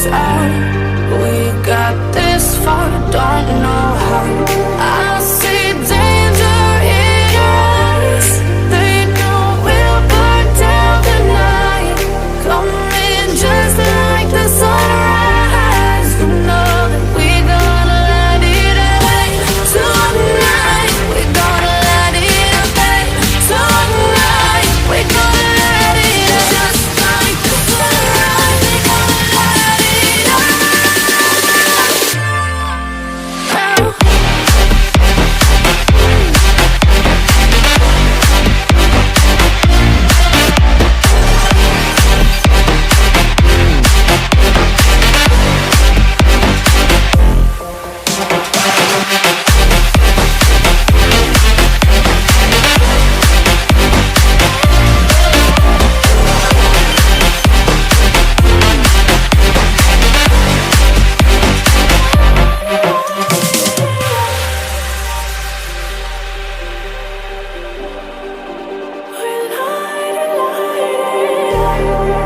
us out. We got this far, don't know how. I see danger in your eyes. They know we'll burn down the night. Coming just like the sunrise. You know that we're gonna light it up tonight. We're gonna light it up tonight. We're gonna light it up just like the sunrise. We're gonna light it up now.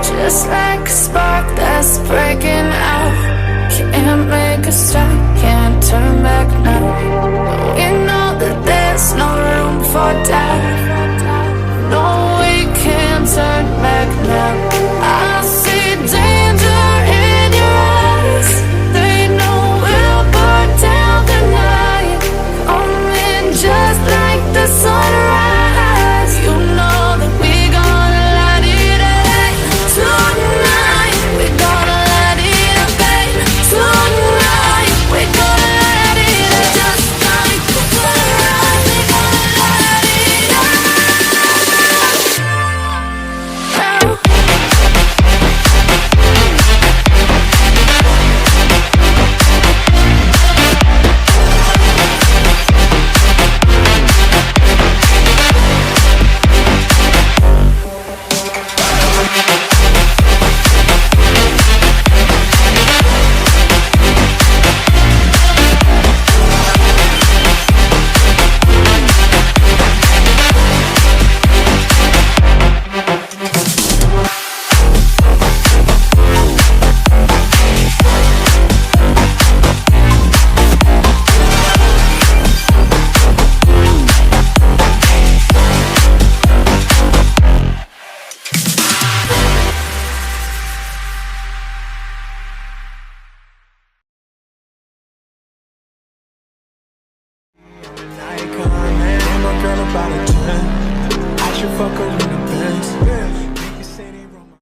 Just like a spark that's breaking out. Can't make a stop, can't turn back now. We know that there's no room for doubt. No, we can't turn back now. I see danger in your eyes. They know we'll burn down the night. Coming just like the sunrise. You know that we're gonna light it up tonight. We're gonna light it up tonight. We're gonna light it up just like the sunrise. We're gonna light it up now. Icon, man, my girl about a 10. I should fuck her.